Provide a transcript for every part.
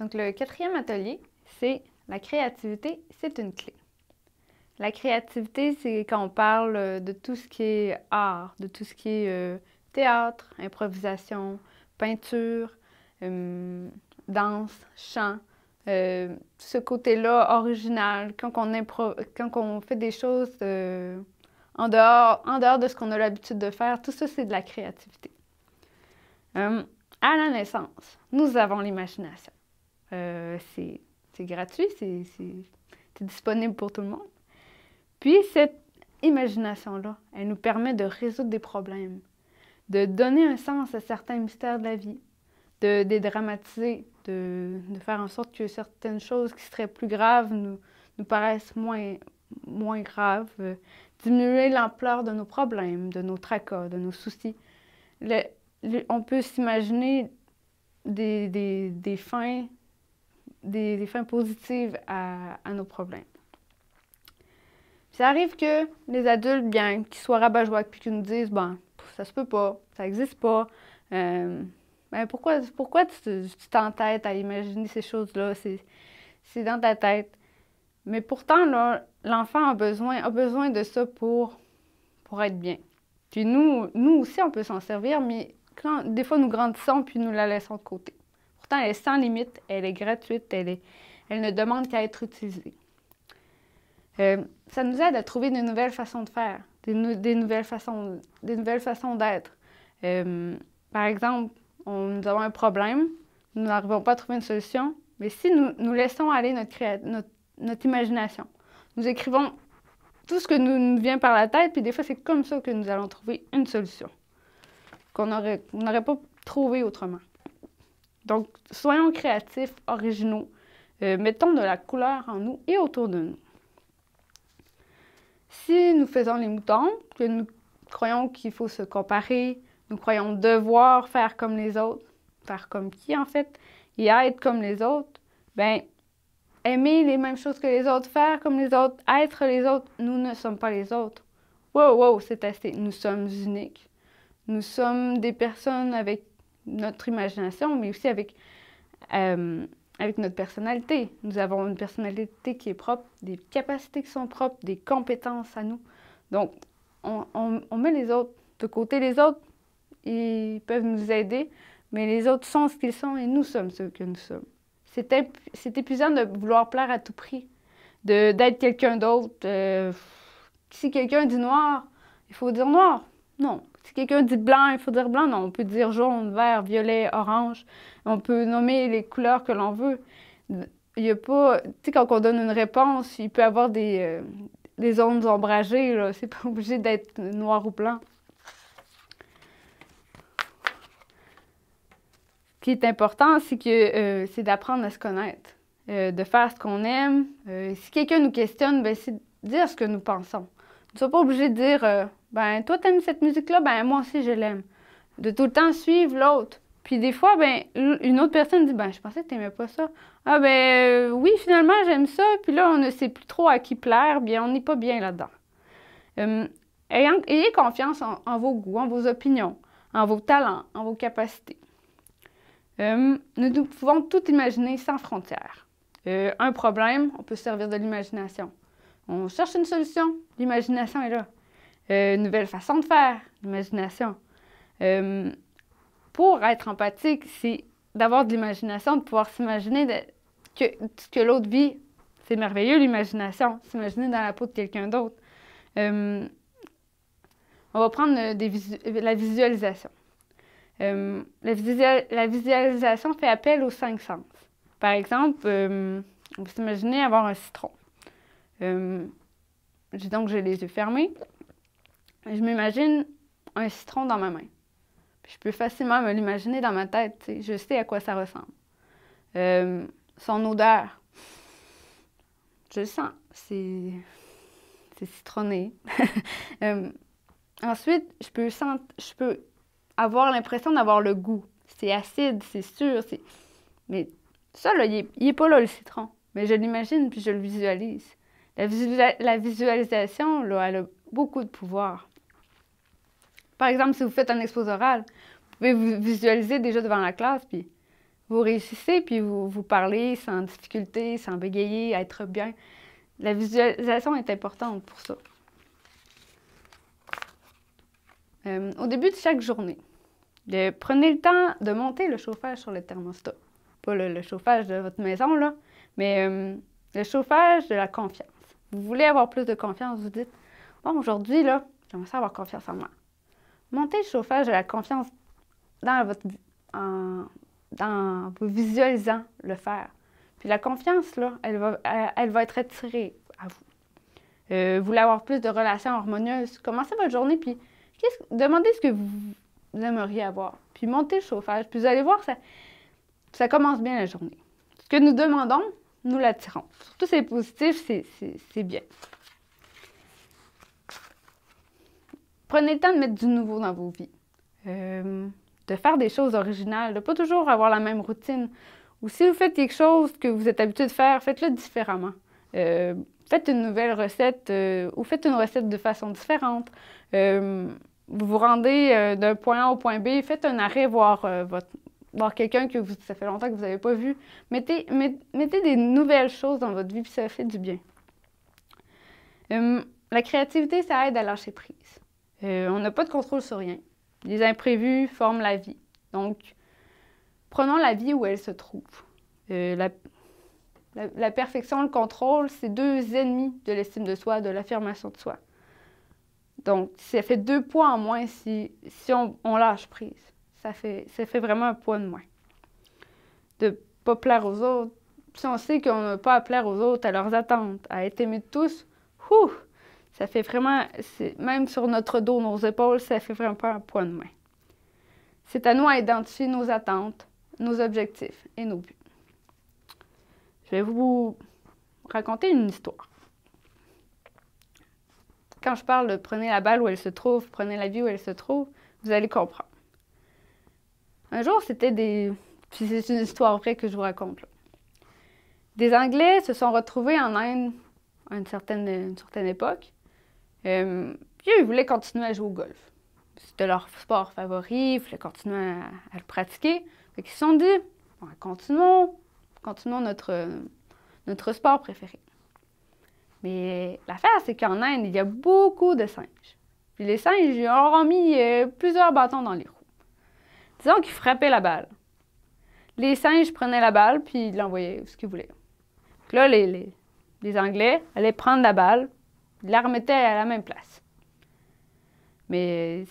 Donc, le quatrième atelier, c'est la créativité, c'est une clé. La créativité, c'est quand on parle de tout ce qui est art, de tout ce qui est théâtre, improvisation, peinture, danse, chant. Ce côté-là original, quand on fait des choses en dehors de ce qu'on a l'habitude de faire, tout ça, c'est de la créativité. À la naissance, nous avons l'imagination. C'est gratuit, c'est disponible pour tout le monde. Puis cette imagination-là, elle nous permet de résoudre des problèmes, de donner un sens à certains mystères de la vie, de dédramatiser, de faire en sorte que certaines choses qui seraient plus graves nous paraissent moins graves, diminuer l'ampleur de nos problèmes, de nos tracas, de nos soucis. On peut s'imaginer des fins positives à nos problèmes. Puis ça arrive que les adultes, bien, qui soient rabat-joie, puis qui nous disent, bon, ça se peut pas, ça n'existe pas, ben pourquoi tu t'entêtes à imaginer ces choses-là? C'est dans ta tête. Mais pourtant, là, l'enfant a besoin de ça pour être bien. Puis nous aussi, on peut s'en servir, mais des fois, nous grandissons puis nous la laissons de côté. Pourtant, elle est sans limite, elle est gratuite, elle ne demande qu'à être utilisée. Ça nous aide à trouver de nouvelles façons de faire, des nouvelles façons d'être. Par exemple, nous avons un problème, nous n'arrivons pas à trouver une solution, mais si nous laissons aller notre imagination, nous écrivons tout ce que nous vient par la tête, puis des fois, c'est comme ça que nous allons trouver une solution qu'on n'aurait pas trouvé autrement. Donc, soyons créatifs, originaux, mettons de la couleur en nous et autour de nous. Si nous faisons les moutons, que nous croyons qu'il faut se comparer, nous croyons devoir faire comme les autres, faire comme qui en fait, et être comme les autres, bien, aimer les mêmes choses que les autres, faire comme les autres, être les autres, nous ne sommes pas les autres. Wow, c'est assez. Nous sommes uniques. Nous sommes des personnes avec notre imagination, mais aussi avec notre personnalité. Nous avons une personnalité qui est propre, des capacités qui sont propres, des compétences à nous. Donc, on met les autres de côté. Les autres, ils peuvent nous aider, mais les autres sont ce qu'ils sont et nous sommes ce que nous sommes. C'est épuisant de vouloir plaire à tout prix, d'être quelqu'un d'autre. Si quelqu'un dit noir, il faut dire noir. Non. Si quelqu'un dit blanc, il faut dire blanc. Non, on peut dire jaune, vert, violet, orange. On peut nommer les couleurs que l'on veut. Il y a pas... Tu sais, quand on donne une réponse, il peut y avoir des zones ombragées, là. C'est pas obligé d'être noir ou blanc. Ce qui est important, c'est d'apprendre à se connaître, de faire ce qu'on aime. Si quelqu'un nous questionne, ben, c'est de dire ce que nous pensons. Nous ne sommes pas obligés de dire ben toi, t'aimes cette musique-là, ben moi aussi, je l'aime. De tout le temps suivre l'autre. Puis des fois, ben une autre personne dit, ben je pensais que t'aimais pas ça. Ah ben oui, finalement, j'aime ça. Puis là, on ne sait plus trop à qui plaire, bien on n'est pas bien là-dedans. Ayez confiance en vos goûts, en vos opinions, en vos talents, en vos capacités. Nous pouvons tout imaginer sans frontières. Un problème, on peut se servir de l'imagination. On cherche une solution, l'imagination est là. Une nouvelle façon de faire, l'imagination. Pour être empathique, c'est d'avoir de l'imagination, de pouvoir s'imaginer que ce que l'autre vit. C'est merveilleux, l'imagination, s'imaginer dans la peau de quelqu'un d'autre. On va prendre la visualisation. La visualisation fait appel aux 5 sens. Par exemple, on va s'imaginer avoir un citron. Donc, j'ai les yeux fermés. Je m'imagine un citron dans ma main. Puis je peux facilement me l'imaginer dans ma tête. T'sais. Je sais à quoi ça ressemble. Son odeur, je le sens. C'est citronné. Ensuite, je peux avoir l'impression d'avoir le goût. C'est acide, c'est sûr. Mais ça, là, il n'est pas là, le citron. Mais je l'imagine puis je le visualise. La visualisation, là, elle a beaucoup de pouvoir. Par exemple, si vous faites un exposé oral, vous pouvez vous visualiser déjà devant la classe, puis vous réussissez, puis vous parlez sans difficulté, sans bégayer, être bien. La visualisation est importante pour ça. Au début de chaque journée, prenez le temps de monter le chauffage sur le thermostat. Pas le chauffage de votre maison, là, mais le chauffage de la confiance. Vous voulez avoir plus de confiance, vous dites, bon, aujourd'hui, là, j'aimerais ça avoir confiance en moi. Montez le chauffage de la confiance dans vos visualisant le faire. Puis la confiance, là, elle va être attirée à vous. Vous voulez avoir plus de relations harmonieuses, commencez votre journée, puis demandez ce que vous aimeriez avoir. Puis montez le chauffage, puis vous allez voir, ça commence bien la journée. Ce que nous demandons, nous l'attirons. Surtout si c'est positif, c'est bien. Prenez le temps de mettre du nouveau dans vos vies. De faire des choses originales, de ne pas toujours avoir la même routine. Ou si vous faites quelque chose que vous êtes habitué de faire, faites-le différemment. Faites une nouvelle recette ou faites une recette de façon différente. Vous vous rendez d'un point A au point B, faites un arrêt, voir quelqu'un que ça fait longtemps que vous n'avez pas vu. Mettez des nouvelles choses dans votre vie, puis ça fait du bien. La créativité, ça aide à lâcher prise. On n'a pas de contrôle sur rien. Les imprévus forment la vie. Donc, prenons la vie où elle se trouve. La perfection, le contrôle, c'est deux ennemis de l'estime de soi, de l'affirmation de soi. Donc, ça fait 2 poids en moins si on lâche prise. Ça fait vraiment un poids de moins. De ne pas plaire aux autres. Si on sait qu'on n'a pas à plaire aux autres, à leurs attentes, à être aimé de tous, ça fait vraiment, même sur notre dos, nos épaules, ça fait vraiment pas un poids de moins. C'est à nous à identifier nos attentes, nos objectifs et nos buts. Je vais vous raconter une histoire. Quand je parle de prenez la balle où elle se trouve, prenez la vie où elle se trouve, vous allez comprendre. Un jour, puis c'est une histoire vraie que je vous raconte là. Des Anglais se sont retrouvés en Inde à une certaine époque. Puis ils voulaient continuer à jouer au golf. C'était leur sport favori, ils voulaient continuer à le pratiquer. Fait qu'ils se sont dit, bon, continuons notre sport préféré. Mais l'affaire, c'est qu'en Inde, il y a beaucoup de singes. Puis les singes, ils auront mis plusieurs bâtons dans les roues. Disons qu'ils frappaient la balle. Les singes prenaient la balle, puis ils l'envoyaient où ce qu'ils voulaient. Puis là, les Anglais allaient prendre la balle, ils la remettaient à la même place. Mais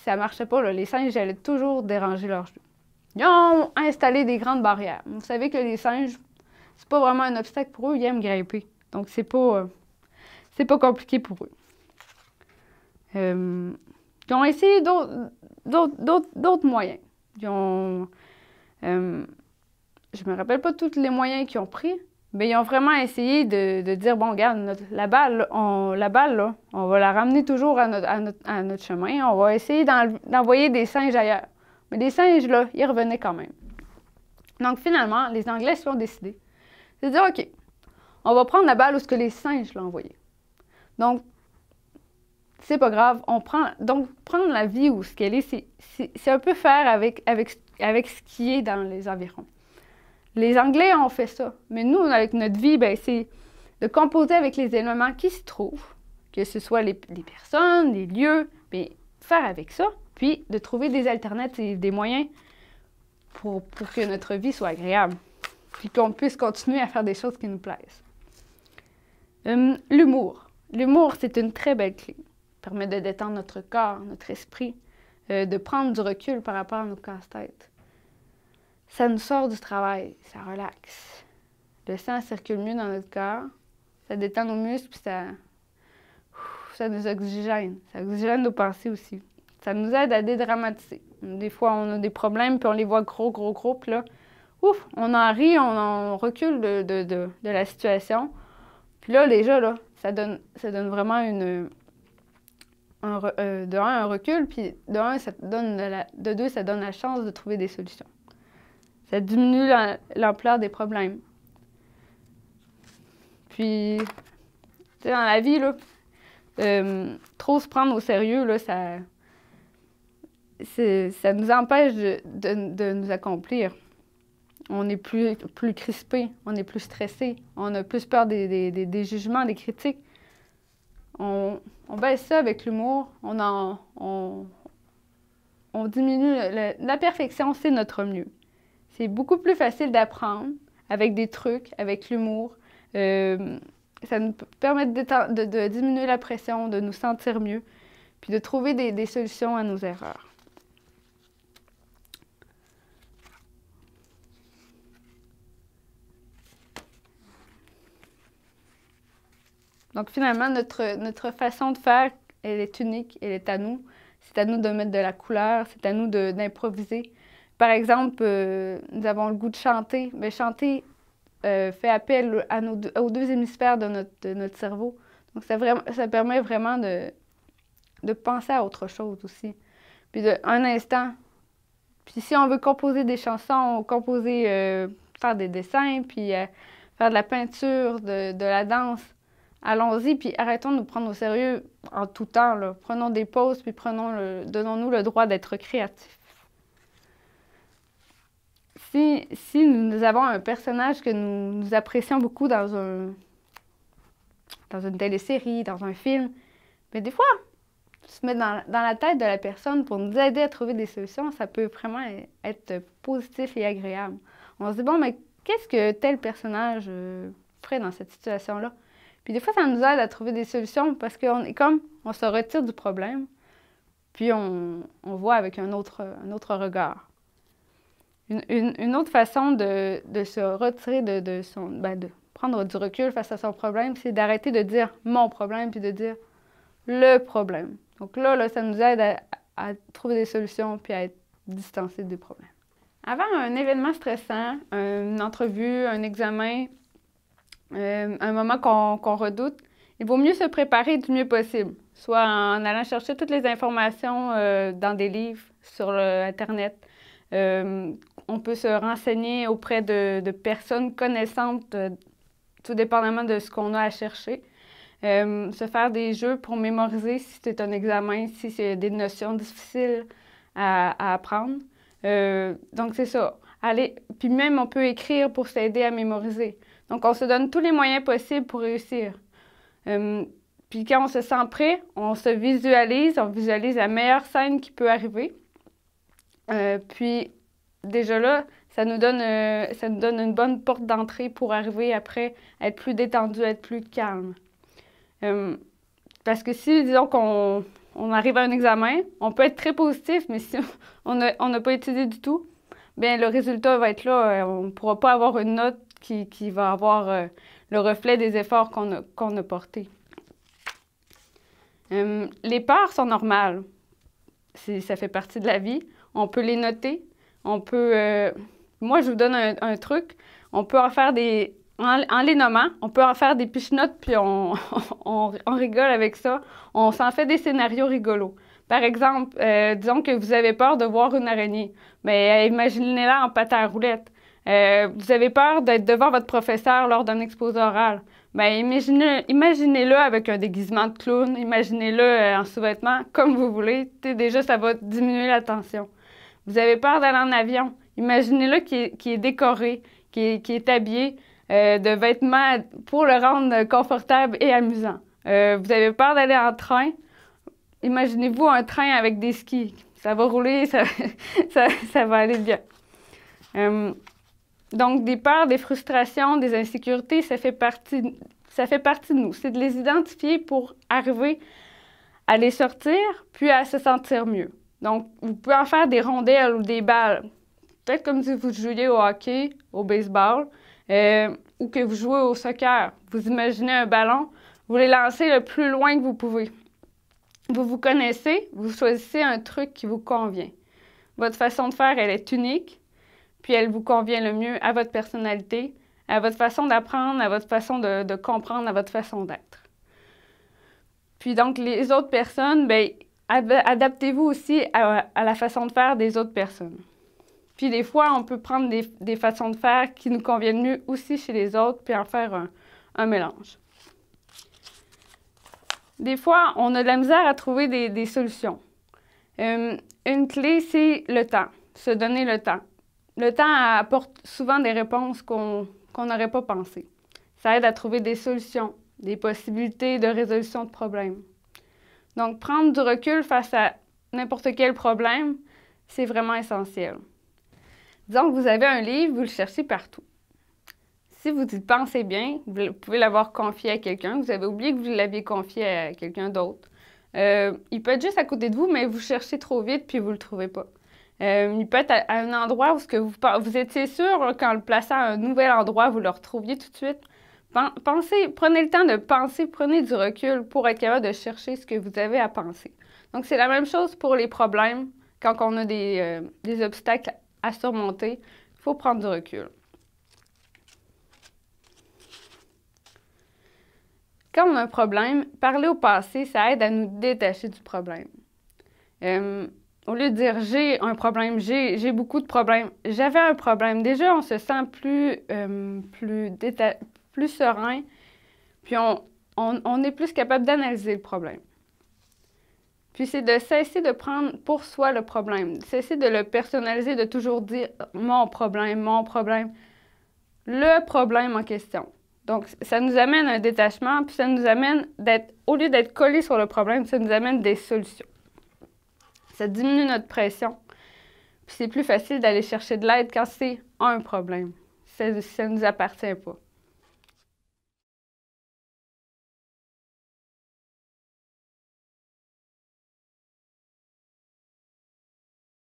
ça marchait pas, là. Les singes allaient toujours déranger leurs jeu. Ils ont installé des grandes barrières. Vous savez que les singes, c'est pas vraiment un obstacle pour eux, ils aiment grimper. Donc, c'est pas compliqué pour eux. Ils ont essayé d'autres moyens. Je me rappelle pas tous les moyens qu'ils ont pris, mais ils ont vraiment essayé de dire, bon, regarde, la balle, là, on va la ramener toujours à notre chemin. On va essayer d'envoyer des singes ailleurs. Mais les singes, là, ils revenaient quand même. Donc, finalement, les Anglais se sont décidés de dire, OK, on va prendre la balle où ce que les singes l'ont envoyée. Donc, c'est pas grave. Donc, prendre la vie où ce qu'elle est, c'est un peu faire avec ce qui est dans les environs. Les Anglais ont fait ça. Mais nous, avec notre vie, c'est de composer avec les éléments qui s'y trouvent, que ce soit les personnes, les lieux, bien, faire avec ça, puis de trouver des alternatives, des moyens pour que notre vie soit agréable, puis qu'on puisse continuer à faire des choses qui nous plaisent. L'humour. L'humour, c'est une très belle clé. Ça permet de détendre notre corps, notre esprit, de prendre du recul par rapport à nos casse-têtes. Ça nous sort du travail, ça relaxe. Le sang circule mieux dans notre corps, ça détend nos muscles, puis ça nous oxygène. Ça oxygène nos pensées aussi. Ça nous aide à dédramatiser. Des fois, on a des problèmes, puis on les voit gros, puis là, on en rit, on recule de la situation. Puis là, déjà, là, ça donne vraiment un recul, puis de deux, ça donne la chance de trouver des solutions. Ça diminue l'ampleur des problèmes. Puis, tu sais, dans la vie, là, trop se prendre au sérieux, là, ça nous empêche de nous accomplir. on est plus crispé, on est plus stressé, on a plus peur des jugements, des critiques. On baisse ça avec l'humour, on diminue. La perfection, c'est notre mieux. C'est beaucoup plus facile d'apprendre avec des trucs, avec l'humour. Ça nous permet de diminuer la pression, de nous sentir mieux, puis de trouver des solutions à nos erreurs. Donc finalement, notre façon de faire, elle est unique, elle est à nous. C'est à nous de mettre de la couleur, c'est à nous d'improviser. Par exemple, nous avons le goût de chanter. Mais chanter fait appel aux deux hémisphères de notre cerveau. Donc ça permet vraiment de penser à autre chose aussi. Puis un instant. Puis si on veut composer des chansons, faire des dessins, puis faire de la peinture, de la danse, allons-y, puis arrêtons de nous prendre au sérieux en tout temps, là. Prenons des pauses, puis donnons-nous le droit d'être créatifs. Si nous avons un personnage que nous apprécions beaucoup dans une télésérie, dans un film, bien des fois, se mettre dans la tête de la personne pour nous aider à trouver des solutions, ça peut vraiment être positif et agréable. On se dit, bon, mais qu'est-ce que tel personnage ferait dans cette situation-là? Puis des fois, ça nous aide à trouver des solutions parce on se retire du problème, puis on voit avec un autre regard. Une autre façon de se retirer de prendre du recul face à son problème, c'est d'arrêter de dire « mon problème » puis de dire « le problème ». Donc là, ça nous aide à trouver des solutions puis à être distancé du problème. Avant un événement stressant, une entrevue, un examen, un moment qu'on redoute, il vaut mieux se préparer du mieux possible, soit en allant chercher toutes les informations dans des livres, sur Internet. On peut se renseigner auprès de personnes connaissantes, tout dépendamment de ce qu'on a à chercher. Se faire des jeux pour mémoriser si c'est un examen, si c'est des notions difficiles à apprendre. Donc, c'est ça. Puis même, on peut écrire pour s'aider à mémoriser. Donc, on se donne tous les moyens possibles pour réussir. Puis quand on se sent prêt, on visualise la meilleure scène qui peut arriver. Puis déjà là, ça nous donne une bonne porte d'entrée pour arriver après à être plus détendu, à être plus calme. Parce que si, disons qu'on arrive à un examen, on peut être très positif, mais si on n'a pas étudié du tout, bien le résultat va être là. On ne pourra pas avoir une note qui va avoir le reflet des efforts qu'on a portés. Les peurs sont normales. Ça fait partie de la vie. On peut les noter. Moi, je vous donne un truc. On peut en faire en les nommant, on peut en faire des piche-notes, puis on rigole avec ça. On s'en fait des scénarios rigolos. Par exemple, disons que vous avez peur de voir une araignée. Mais imaginez-la en patin à roulettes. Vous avez peur d'être devant votre professeur lors d'un exposé oral. Bien, imaginez-le avec un déguisement de clown, imaginez-le en sous-vêtements, comme vous voulez. Déjà, ça va diminuer la tension. Vous avez peur d'aller en avion. Imaginez-le qui est décoré, qui est habillé de vêtements pour le rendre confortable et amusant. Vous avez peur d'aller en train. Imaginez-vous un train avec des skis. Ça va rouler, ça va aller bien. Donc, des peurs, des frustrations, des insécurités, ça fait partie de nous. C'est de les identifier pour arriver à les sortir, puis à se sentir mieux. Donc, vous pouvez en faire des rondelles ou des balles. Peut-être comme si vous jouiez au hockey, au baseball, ou que vous jouez au soccer. Vous imaginez un ballon, vous les lancez le plus loin que vous pouvez. Vous vous connaissez, vous choisissez un truc qui vous convient. Votre façon de faire, elle est unique, puis elle vous convient le mieux à votre personnalité, à votre façon d'apprendre, à votre façon de comprendre, à votre façon d'être. Puis donc, les autres personnes, bien, adaptez-vous aussi à la façon de faire des autres personnes. Puis des fois, on peut prendre des façons de faire qui nous conviennent mieux aussi chez les autres, puis en faire un mélange. Des fois, on a de la misère à trouver des solutions. Une clé, c'est le temps, se donner le temps. le temps apporte souvent des réponses qu'on n'aurait pas pensées. Ça aide à trouver des solutions, des possibilités de résolution de problèmes. Donc, prendre du recul face à n'importe quel problème, c'est vraiment essentiel. Disons que vous avez un livre, vous le cherchez partout. Si vous y pensez bien, vous pouvez l'avoir confié à quelqu'un, vous avez oublié que vous l'aviez confié à quelqu'un d'autre. Il peut être juste à côté de vous, mais vous cherchez trop vite puis vous ne le trouvez pas. Il peut être à un endroit où vous étiez sûr, qu'en le plaçant à un nouvel endroit, vous le retrouviez tout de suite. Pensez, prenez le temps de penser, prenez du recul pour être capable de chercher ce que vous avez à penser. Donc, c'est la même chose pour les problèmes. Quand on a des obstacles à surmonter, il faut prendre du recul. Quand on a un problème, parler au passé, ça aide à nous détacher du problème. Au lieu de dire « j'ai un problème, j'ai beaucoup de problèmes »,« j'avais un problème », déjà on se sent plus serein, puis on est plus capable d'analyser le problème. Puis c'est de cesser de prendre pour soi le problème, cesser de le personnaliser, de toujours dire « mon problème », le problème en question. Donc, ça nous amène à un détachement, puis ça nous amène au lieu d'être collé sur le problème, ça nous amène des solutions. Ça diminue notre pression, puis c'est plus facile d'aller chercher de l'aide quand c'est un problème. Ça ne nous appartient pas.